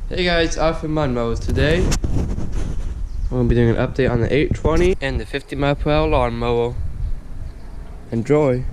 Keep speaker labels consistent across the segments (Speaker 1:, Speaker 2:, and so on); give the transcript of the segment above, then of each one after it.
Speaker 1: Hey guys, Offroad MudMowers. Today we're going to be doing an update on the 820 and the 50 mile per hour lawnmower. Enjoy!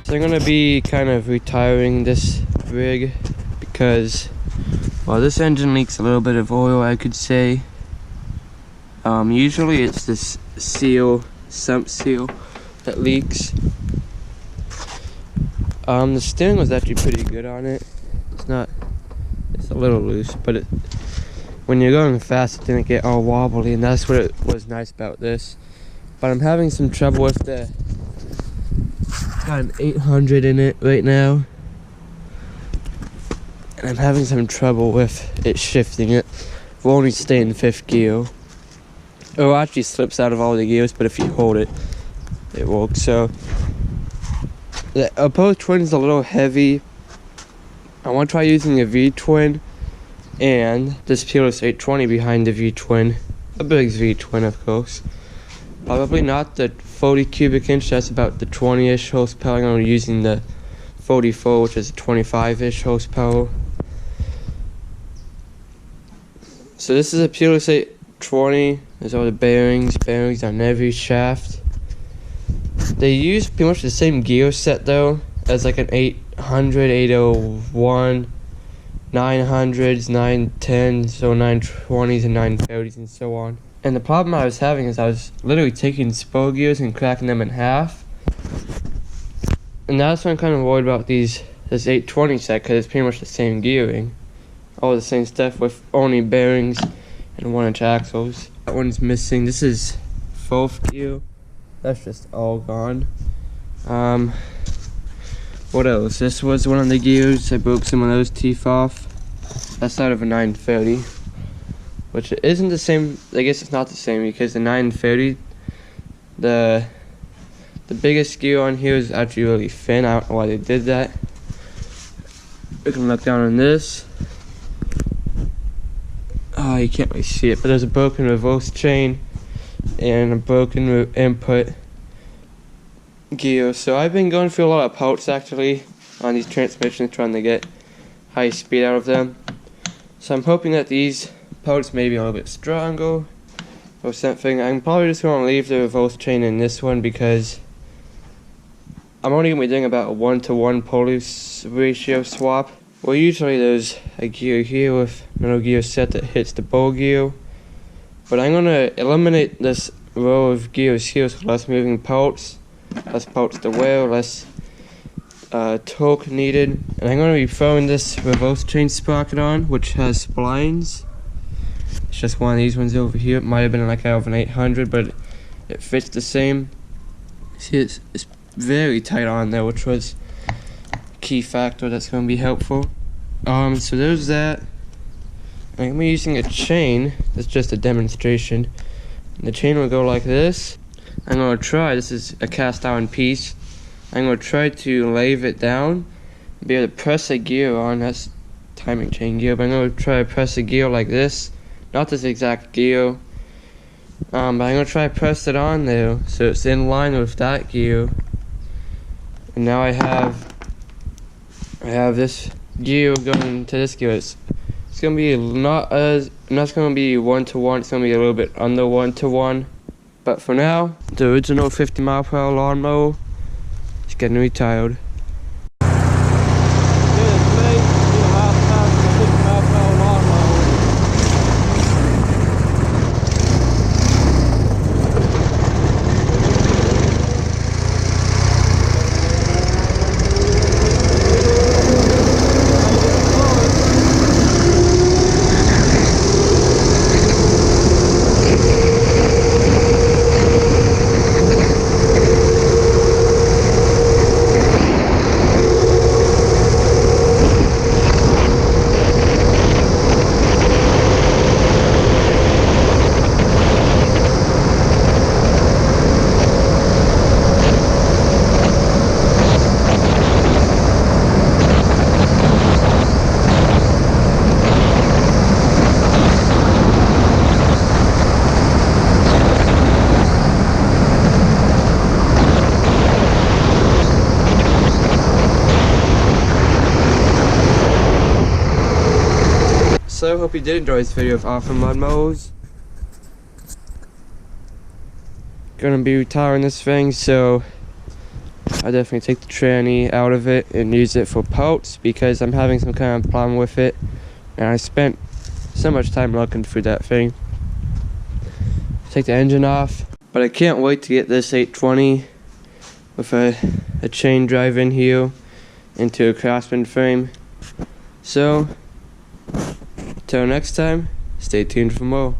Speaker 1: So I'm gonna be kind of retiring this rig because, well, this engine leaks a little bit of oil, I could say. Usually it's this seal, sump seal, that leaks. The steering was actually pretty good on it. It's a little loose, but when you're going fast, it didn't get all wobbly, and that's what it was nice about this. But I'm having some trouble with the. Got an 800 in it right now, and I'm having some trouble with it shifting it. We'll only stay in 5th gear. It actually slips out of all the gears, but if you hold it, it works. So the opposed twin is a little heavy. I want to try using a V-twin and this Peerless 820 behind the V-twin, a big V-twin of course. Probably not the 40 cubic inch, that's about the 20-ish horsepower. I'm going to be using the 44, which is 25-ish horsepower. So this is a Peerless 820. There's all the bearings on every shaft. They use pretty much the same gear set though, as like an 800, 801, 900s, 910s, so 920s and 930s and so on. And the problem I was having is I was literally taking spur gears and cracking them in half. And that's why I'm kind of worried about this 820 set, because it's pretty much the same gearing. All the same stuff with only bearings and 1-inch axles. That one's missing. This is 4th gear. That's just all gone. What else? This was one of the gears. I broke some of those teeth off. That's out of a 930. Which isn't the same. I guess it's not the same, because the 930, the biggest gear on here is actually really thin. I don't know why they did that. We can look down on this. Oh, you can't really see it, but there's a broken reverse chain and a broken input gear. So I've been going through a lot of parts actually on these transmissions, trying to get high speed out of them. So I'm hoping that these parts may be a little bit stronger or something. I'm probably just going to leave the reverse chain in this one, because I'm only going to be doing about a 1-to-1 Peerless ratio swap. Well, usually there's a gear here with another gear set that hits the ball gear, but I'm going to eliminate this row of gears here, so less moving parts, less parts to wear, less torque needed. And I'm going to be throwing this reverse chain sprocket on, which has splines. It's just one of these ones over here. It might have been like out of an 800, but it fits the same. See, it's very tight on there, which was a key factor that's going to be helpful. So there's that. I'm going to be using a chain. That's just a demonstration. And the chain will go like this. I'm going to try, this is a cast iron piece. I'm going to try to lay it down and be able to press a gear on. That's timing chain gear, but I'm going to try to press a gear like this. Not this exact gear, but I'm going to try to press it on there so it's in line with that gear. And now I have this gear going to this gear. It's going to be not going to be 1-to-1, it's going to be a little bit under 1-to-1. But for now, the original 50 mile per hour lawnmower is getting retired. So I hope you did enjoy this video of Offroad MudMowers. Gonna be retiring this thing, so I definitely take the tranny out of it and use it for parts because I'm having some kind of problem with it, and I spent so much time looking through that thing. Take the engine off, but I can't wait to get this 820 with a chain drive in here into a crosswind frame. So till next time, stay tuned for more.